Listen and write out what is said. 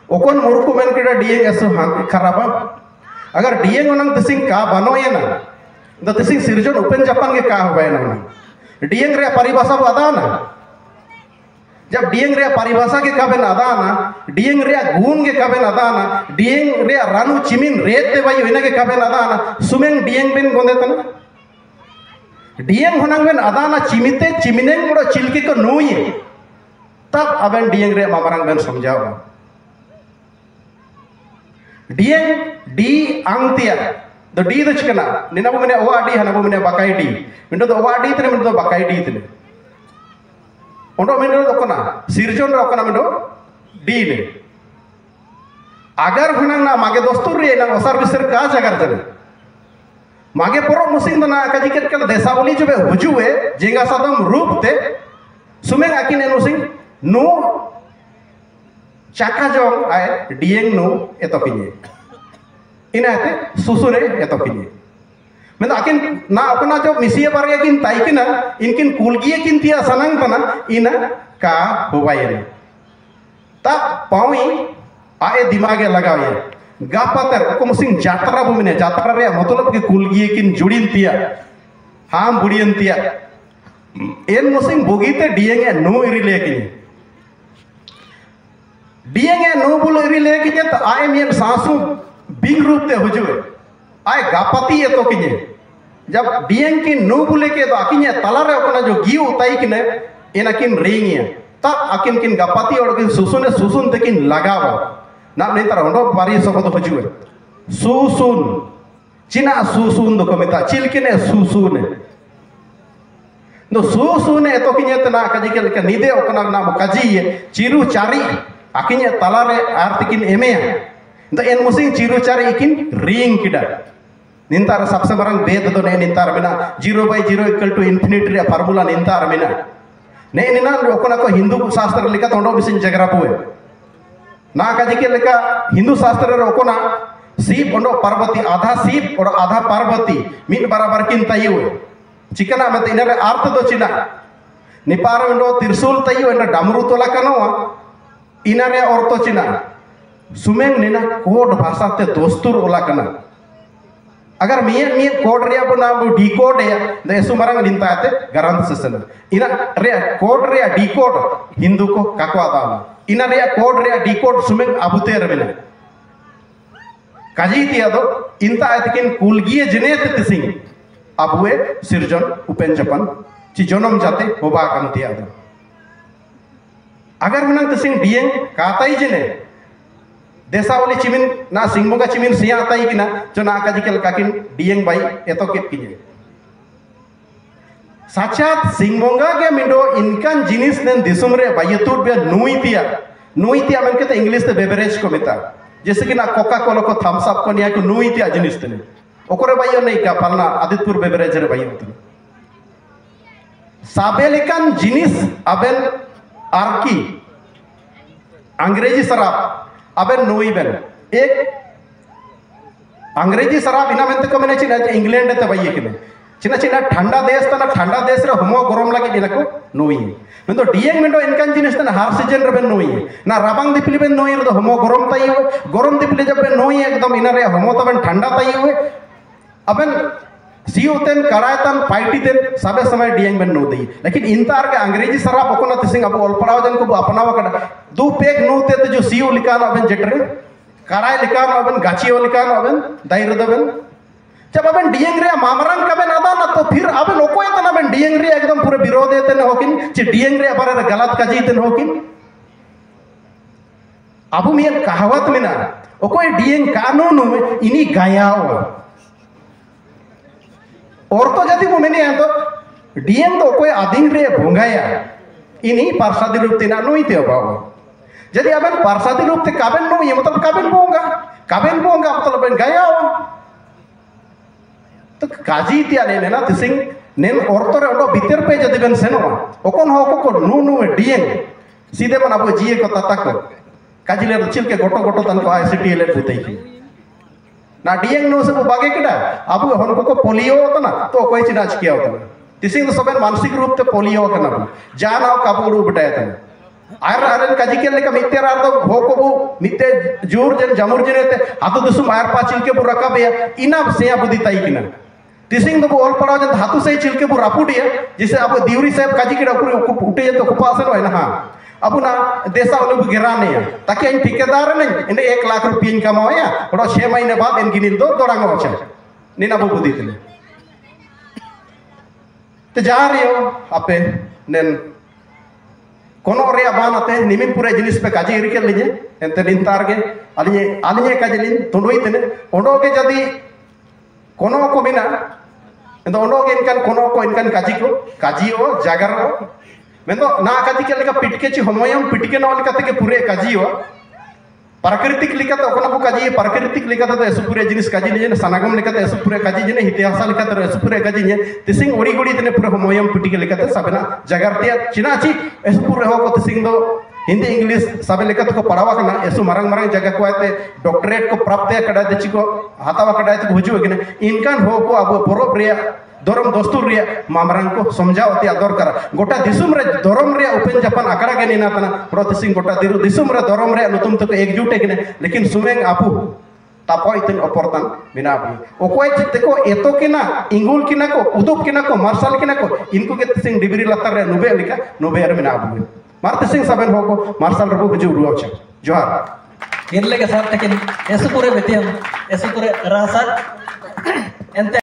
ओकन मुरुको main केड़ा डिएंग एसो खराबा अगर डिएंग ओनंग तिसिंग का बनोयना द तिसिंग सिरजन उपेन जापान के का होबायना डिएंग रे परिभाषा अदाना जब डिएंग रे परिभाषा के काबेन अदाना डिएंग रे गुण के काबेन अदाना डिएंग रे रानू चिमिन रेत ते बाई इना के काबेन अदाना सुमेंग डिएंग बेन गोंदे तना डिएंग होनंग बेन अदाना चिमिते चिमिनेंग मोड़ो चिलके को नुई तब अबेन डिएंग रे मामरंग बेन समझाओ डिएंग डी आंगतिया द डी द चिकना निनाबु मने ओवा डी हनाबु मने बाकाई डी मिंडो द ओवा डी तने मिंडो द बाकाई डी तने ओंडो मिंडो द कोना सिरजन रो कोना मिंडो डी ने अगर हनंग ना मागे दोस्तुर रे ना ओसार बिसर का जगर जने मागे परो मुसिंग द ना काजी केट कल देसावली जबे हुजुए जेंगा सदम रूप ते सुमेंग आकिन एनुसिंग नो चाका जोंग आए डिएंग नो एतोकिने इनाते सुसुरे एतोकिने मैं आकिन ना अपना जो मिसिया बारे किन ताइकिना इनकिन कुलगिए किन तिया सनंग तना इना का होवाये ता पावी आए दिमागे लगावे गापातर को मुसिंग जात्रा बुमिने जात्रा रे मतलब के कुलगिए किन जुड़िन तिया हाम बुड़ियन तिया एन मुसिंग बोगीते डिएंगे नो इरिले किने डिएंगे नो बुल इरिले किने त आए मियन सासु बिंग रूप ते हुजुए आए गापति ये तो किने जब डिएंग की नो बुले के तो आकिने तलारे अपना जो गियो उताई किने एन आकिन रेंगिया तब आकिन किन गापति और किन सुसुने सुसुन ते किन लगावा ना नहीं तरह उन्होंने बारी सबको हुजुए सुसुन चिना सुसुन दो कमिता चिलकिने सुसुने नो सुसुने तो किने तना काजी के लेके निदे ओकना नाम काजी ये चिरु चारी आकिने तलारे आर्थिकिन एमेया तो एन मुसिंग चिरु चारी इकिन रिंग किडा निंतार सबसे बरंग बेद दो ने निंतार बिना 0/0 = इन्फिनिटी रे फार्मूला निंतार बिना ने निना ओकना को हिंदू शास्त्र लेका तोंडो बिसिन जगरा पुए ना काजी के लेका हिंदू शास्त्र रे ओकना सीप ओंडो पार्वती आधा सीप और आधा पार्वती मिन बराबर किन तायु चिकना मत इनरे अर्थ दो चिना निपार ओंडो त्रिशूल तायु एंड डामरू तोला कनोवा इनरे अर्थ चिना सुमेंग निना कोड भाषा ते दोस्तुर ओला कना अगर मियन मियन कोड रे बना डी कोड है दे सुमरंग निंता आते गरंत सेसन इना रे कोड रे डी कोड हिंदू को काकवा दाना इना रे कोड रे डी कोड सुमेंग अबुते रबिना काजी तिया दो इंता आतकिन कुलगिए जनेत तिसिंग अबुए सिरजन उपेन जपन ची जनम जाते होबा कम तिया दो अगर हुनंग तिसिंग डिएंग काताई जने देसावली चिमिन ना सिंगबोंगा चिमिन सिया ताई किना जो ना काजी के काकिन डिएंग बाई एतो केट किने साचात सिंगबोंगा के मिंडो इनकान जिनिस नेन दिसुम रे बायतुर बे नुइतिया मन के इंग्लिश ते बेवरेज को मिता जैसे कि ना कोका कोला को थम्स अप को निया को नुइतिया जिनिस तने ओकरे बायो नहीं का पालना आदितपुर बेवरेज रे बायो तने साबेलिकान जिनिस अबेन आरकी अंग्रेजी शराब अबेन नुई बेन एक अंग्रेजी शराब इना मेंते को मैंने चिना इंग्लैंड ते बाई किने चिना चिना ठंडा देश तना ठंडा देश रे होमो गरम लगे दिना को नुई मेंदो डिएंग मेंदो इनकान जिनिस तना हर सीजन रे बेन नुई ना राबांग दिपली बेन नुई रे होमो गरम ताई हो गरम दिपली जब बेन नुई एकदम इना रे होमो तबेन ठंडा ताई हो अबेन सियोतेन करायतन पाइटीतेन सबे समय डिएंग बेन नु दई लेकिन इंतार के अंग्रेजी शराब ओकोना तिसिंग अब ओलपड़ाव जन को अपनावा कड़ा दो पेक नु ते जो सियो लिकान अबेन जेटरे कराय लिकान अबेन गाचियो लिकान अबेन दाइर दबेन जब अबेन डिएंग रे मामरंग कबेन अदा ना तो फिर अबेन ओकोय तना अबेन डिएंग रे एकदम पूरे विरोध एतन होकिन चे डिएंग रे बारे गलत काजी तन होकिन अबु मियन कहावत मिना ओकोय डिएंग कानून इनी गायाव और तो जदि वो मैंने तो डिएंग तो कोई आदिन रे भोंगाया इन्हीं पार्षदी रूप तिना नुई ते बाबा जदि अबेन पार्षदी रूप ते काबेन नुई मतलब काबेन बोंगा मतलब बेन गाया तो काजी तिया ने ना तिसिंग नेन औरतो रे ओडो भीतर पे जदि बेन सेनो ओकोन हो को नु डिएंग सीधे बन अब जीए को तता को काजी ले चिल के गोटो गोटो तन को आईसीटी ले पुतई की ना डिएंग नो सब बागे किडा अब हन को पोलियो तना तो कोई चिना चिकिया होता तिसिंग तो सबन मानसिक रूप ते पोलियो कना जाना काबू रू बटाय तना आर आरन काजी के लेका मित्यार आर तो हो को मिते जोर जन जामुर जनेते हाथु दुसुम आयर पा चिलके बु रकाबे इना सेया बुद्धि ताई किना तिसिंग दो ऑल पड़ा जन हाथु से चिलके बु रापुडिया जैसे अब दिवरी साहब काजी के उठे तो कुपासन है ना हाँ अब ना देशा उन्हें गिराने ताकि इन ठेकेदार नहीं इन्हें 1 लाख रुपये कमाया और 6 महीने बाद इनकी नींद दो दौड़ांगा अच्छा नीना बु बुद्धि थे तो जा रही हो आपे नेन कोनो रे बान आते निमिन पूरे जिनिस पे काजी इरिके लीजे एंते निंतार के आलिए काजी लिन तुंडोई तने ओंडो के जदी कोनो को बिना एंतो ओंडो के इनकान कोनो को इनकान काजी हो जागर हो मेंदो ना काजी के लेका पिटके ची हमयम पिटके ना लेका ते पूरे काजी हो प्राकृतिक लिखा तो ओकना को काजी प्राकृतिक लिखा तो ऐसे पूरे जिनिस काजी ने सनागम लिखा तो ऐसे पूरे काजी ने इतिहास लिखा तो ऐसे पूरे काजी ने तिसिंग ओड़ी गोड़ी तने पूरे हमयम पिटके लिखा तो सबना जगरतिया चिना ची ऐसे पूरे हो को तिसिंग दो हिंदी इंग्लिश सबे लेका तो पढ़ावा करना ऐसे मरंग मरंग जगह को आते डॉक्टरेट को प्राप्त कड़ा दे को हातावा कड़ा तो हुजु कि इनकान हो को अब बरोब रे दरम दस्तूर रे मामरंग को समझावती आदर करा गोटा दिसुम रे दरम रे ओपन जापान आकड़ा के निना तना प्रोसेसिंग गोटा दिसुम रे दरम रे नुतुम तो एकजुट के लेकिन सुमेंग आपु तापो इतन अपर्तन बिना भी ओकोय चित्ते को एतो किना इंगुल किना को उदुप किना को मार्शल किना को इनको के तिसिंग डिबरी लतर रे नुबे लिका नुबे रे बिना भी मार तिसिंग सबन हो को मार्शल रे हुजु रुवा छ जोहार इनले के साथ तकिन ऐसे पूरे बेतियम ऐसे पूरे रासा एंते